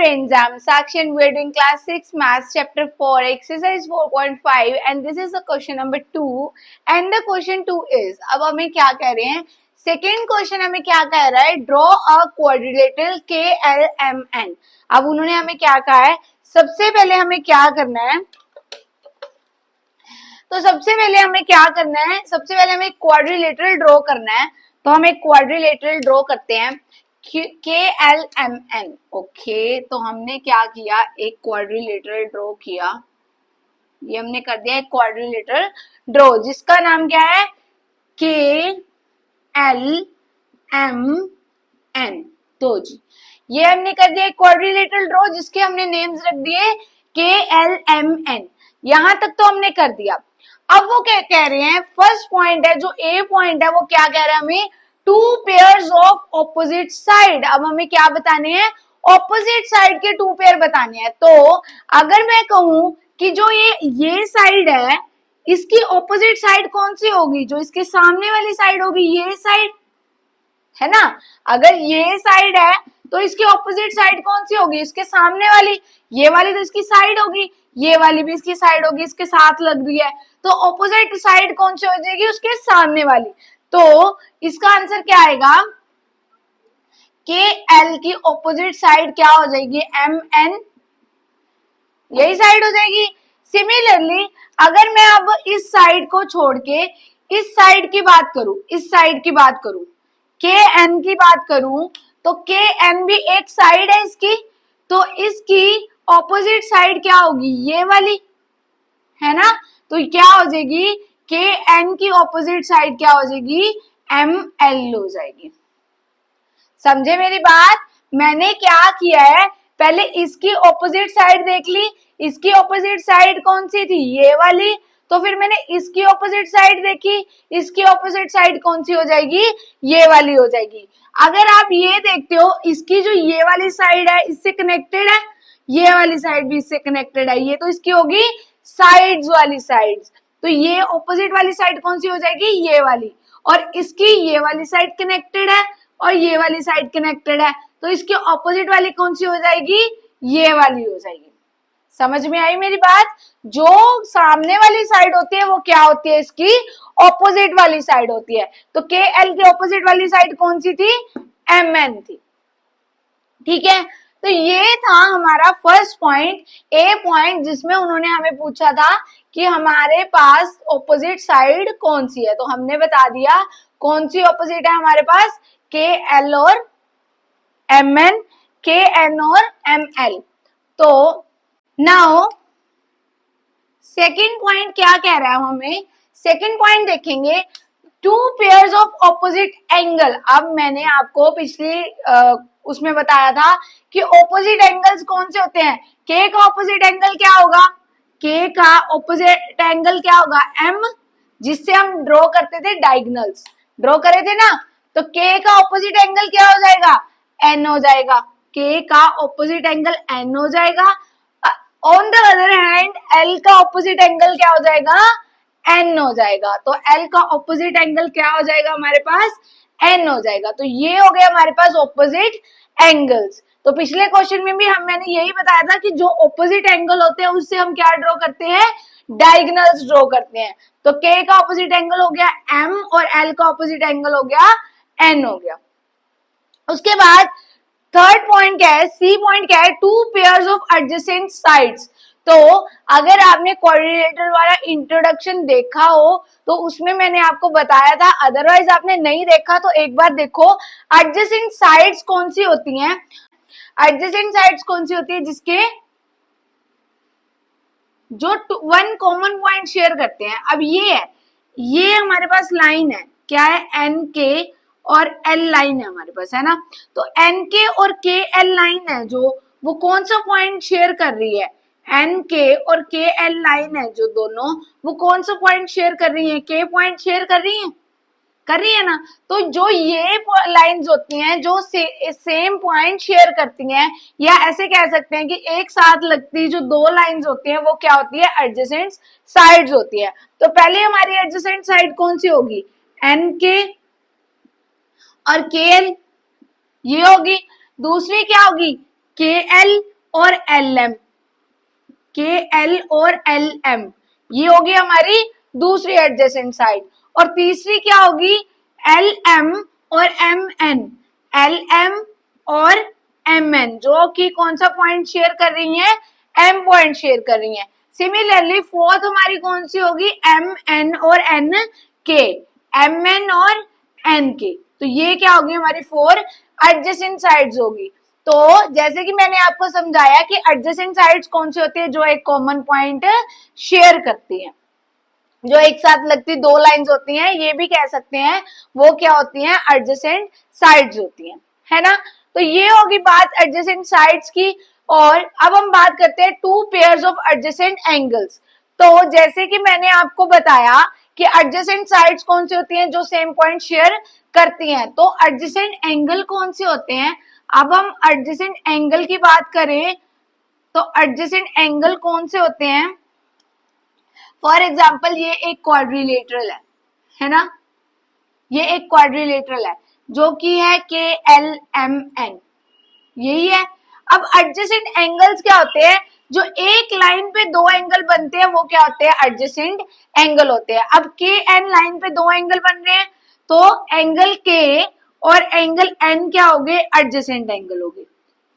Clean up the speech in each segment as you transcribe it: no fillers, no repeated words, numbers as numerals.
friends, I'm Sakshi and we're doing class 6 maths chapter 4 exercise 4.5 and this is the question number 2 and the question 2 is, अब हमें क्या कह रहे हैं, second question हमें क्या कह रहा है, ड्रॉ अ क्वाड्रिलेटरल KLMN। अब उन्होंने हमें क्या कहा है, सबसे पहले हमें क्या करना है, तो सबसे पहले हमें क्या करना है, सबसे पहले हमें क्वाड्रिलेटरल ड्रॉ करना है। तो हम एक क्वाड्रिलेटरल ड्रॉ करते हैं KLMN। ओके, तो हमने क्या किया, एक क्वाड्रिलेटरल ड्रॉ किया, ये हमने कर दिया एक क्वाड्रिलेटरल ड्रॉ जिसका नाम क्या है KLMN। तो जी ये हमने कर दिया एक क्वाड्रिलेटरल ड्रॉ जिसके हमने नेम्स रख दिए KLMN। यहां तक तो हमने कर दिया। अब वो क्या कह रहे हैं, फर्स्ट पॉइंट है जो ए पॉइंट है वो क्या कह रहा है हमें, two pairs of opposite side. अब हमें क्या बताने हैं, ऑपोजिट साइड के टू पेयर बताने हैं। तो अगर मैं कहूं कि जो ये साइड है इसकी ऑपोजिट साइड कौन सी होगी, जो इसके सामने वाली साइड होगी, ये साइड है ना। अगर ये साइड है तो इसकी ऑपोजिट साइड कौन सी होगी, इसके सामने वाली, ये वाली तो इसकी साइड होगी, ये वाली भी इसकी साइड होगी, इसके साथ लग रही है, तो ऑपोजिट साइड कौन सी हो जाएगी, उसके सामने वाली। तो इसका आंसर क्या आएगा, के एल की ऑपोजिट साइड क्या हो जाएगी, MN, यही साइड हो जाएगी। सिमिलरली अगर मैं अब इस साइड को छोड़ के इस साइड की बात करूं, इस साइड की बात करूं, KN की बात करूं, तो KN भी एक साइड है इसकी, तो इसकी ऑपोजिट साइड क्या होगी, ये वाली है ना। तो क्या हो जाएगी, KN की ऑपोजिट साइड क्या हो जाएगी, ML हो जाएगी। समझे मेरी बात, मैंने क्या किया है, पहले इसकी ऑपोजिट साइड देख ली, इसकी ऑपोजिट साइड कौन सी थी, ये वाली, तो फिर मैंने इसकी ऑपोजिट साइड देखी, इसकी ऑपोजिट साइड कौन सी हो जाएगी, ये वाली हो जाएगी। अगर आप ये देखते हो, इसकी जो ये वाली साइड है इससे कनेक्टेड है, ये वाली साइड भी इससे कनेक्टेड है, ये तो इसकी होगी साइड्स वाली साइड्स, तो ये ऑपोजिट वाली साइड कौन सी हो जाएगी, ये वाली, और इसकी ये वाली साइड कनेक्टेड है और ये वाली साइड कनेक्टेड है, तो इसकी ऑपोजिट वाली कौन सी हो जाएगी, ये वाली हो जाएगी। समझ में आई मेरी बात, जो सामने वाली साइड होती है वो क्या होती है, इसकी ऑपोजिट वाली साइड होती है। तो KL की ऑपोजिट वाली साइड कौन सी थी, MN थी। ठीक है, तो ये था हमारा फर्स्ट पॉइंट, ए पॉइंट, जिसमें उन्होंने हमें पूछा था कि हमारे पास ऑपोजिट साइड कौन सी है। तो हमने बता दिया कौन सी ऑपोजिट है हमारे पास, KL और MN, KN और ML। तो नाउ सेकेंड पॉइंट क्या कह रहा है हमें, सेकेंड पॉइंट देखेंगे, two pairs of opposite angle. अब मैंने आपको पिछली उसमें बताया था कि ऑपोजिट एंगल्स कौन से होते हैं, K का ऑपोजिट एंगल क्या होगा, K का ऑपोजिट एंगल क्या होगा, M, जिससे हम ड्रॉ करते थे डायगोनल्स, ड्रॉ करे थे ना, तो K का ऑपोजिट एंगल क्या हो जाएगा, N हो जाएगा, K का ऑपोजिट एंगल N हो जाएगा। On the other hand L का ऑपोजिट एंगल क्या हो जाएगा, N हो जाएगा, तो L का ऑपोजिट एंगल क्या हो जाएगा हमारे पास, N हो जाएगा। तो ये हो गया हमारे पास ऑपोजिट एंगल्स। तो पिछले क्वेश्चन में भी मैंने यही बताया था कि जो ऑपोजिट एंगल होते हैं उससे हम क्या ड्रॉ करते हैं, डायगोनल्स ड्रॉ करते हैं। तो K का ऑपोजिट एंगल हो गया M और L का ऑपोजिट एंगल हो गया N हो गया। उसके बाद थर्ड पॉइंट क्या है, सी पॉइंट क्या है, two pairs of adjacent sides. तो अगर आपने क्वाड्रिलेटरल वाला इंट्रोडक्शन देखा हो तो उसमें मैंने आपको बताया था, अदरवाइज आपने नहीं देखा तो एक बार देखो। एडजेसेंट साइड्स कौन सी होती हैं, एडजेसेंट साइड्स कौन सी होती है, जिसके जो वन कॉमन पॉइंट शेयर करते हैं। अब ये है, ये हमारे पास लाइन है, क्या है, NK और L लाइन है हमारे पास, है ना। तो NK और KL लाइन है जो, वो कौन सा पॉइंट शेयर कर रही है, NK और KL लाइन है जो दोनों, वो कौन सा पॉइंट शेयर कर रही है, K पॉइंट शेयर कर रही है ना। तो जो ये लाइंस होती हैं जो सेम पॉइंट शेयर करती हैं, या ऐसे कह सकते हैं कि एक साथ लगती जो दो लाइंस होती हैं वो क्या होती है, एडजेसेंट साइड्स होती है। तो पहले हमारी एडजेसेंट साइड कौन सी होगी, NK और KL, ये होगी। दूसरी क्या होगी, KL और एल एम, के एल और एल एम, ये होगी हमारी दूसरी एडजेसेंट साइड। और तीसरी क्या होगी, एल एम और एम एन, एल एम और एम एन, जो कि कौन सा पॉइंट शेयर कर रही है, एम पॉइंट शेयर कर रही है। सिमिलरली फोर्थ हमारी कौन सी होगी, एम एन और एन के, एम एन और एन के। तो ये क्या होगी हमारी फोर एडजेसेंट साइड्स होगी। तो जैसे कि मैंने आपको समझाया कि एडजेसेंट साइड्स कौन सी होती है, जो एक कॉमन पॉइंट शेयर करती हैं, जो एक साथ लगती दो लाइंस होती हैं, ये भी कह सकते हैं वो क्या होती हैं, एडजेसेंट साइड्स होती हैं, है ना। तो ये होगी बात एडजेसेंट साइड्स की। और अब हम बात करते हैं two pairs of adjacent angles. तो जैसे कि मैंने आपको बताया कि एडजेसेंट साइड्स कौन सी होती हैं, जो सेम पॉइंट शेयर करती हैं। तो एडजेसेंट एंगल कौन से होते हैं, अब हम एडजेसेंट एंगल की बात करें तो एडजेसेंट एंगल कौन से होते हैं, फॉर एग्जाम्पल ये एक क्वाड्रिलेटरल है ना, ये एक क्वाड्रिलेटरल है जो कि है के एल एम एन, यही है। अब एडजेसेंट एंगल्स क्या होते हैं, जो एक लाइन पे दो एंगल बनते हैं वो क्या होते हैं, एडजेसेंट एंगल होते हैं। अब के एन लाइन पे दो एंगल बन रहे हैं, तो एंगल के और एंगल एन क्या हो गए, एडजेसेंट एंगल हो गए,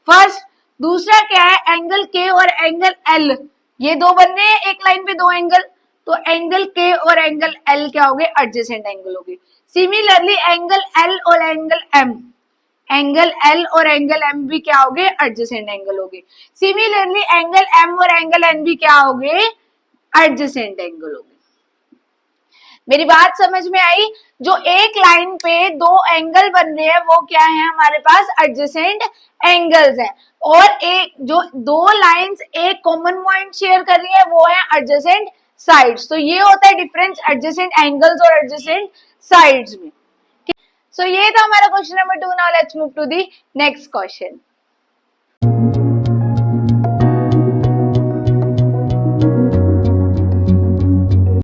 फर्स्ट। दूसरा क्या है, एंगल के और एंगल एल, ये दो बन रहे हैं एक लाइन पे दो एंगल, तो एंगल के और एंगल एल क्या हो गए, एडजेसेंट एंगल हो गए। सिमिलरली एंगल एल और एंगल एम, एंगल एल और एंगल एम भी क्या हो गए, एडजेसेंट एंगल हो गए। सिमिलरली एंगल एम और एंगल एन भी क्या हो गए, एडजेसेंट एंगल हो गए। मेरी बात समझ में आई, जो एक लाइन पे दो एंगल बन रहे हैं वो क्या है हमारे पास, एडजेसेंट एंगल्स हैं। और एक जो दो लाइंस एक कॉमन पॉइंट शेयर कर रही है वो है एडजेसेंट साइड्स। तो ये होता है डिफरेंस एडजेसेंट एंगल्स और एडजेसेंट साइड्स में। सो ये था हमारा question number 2। Now let's move to the next question.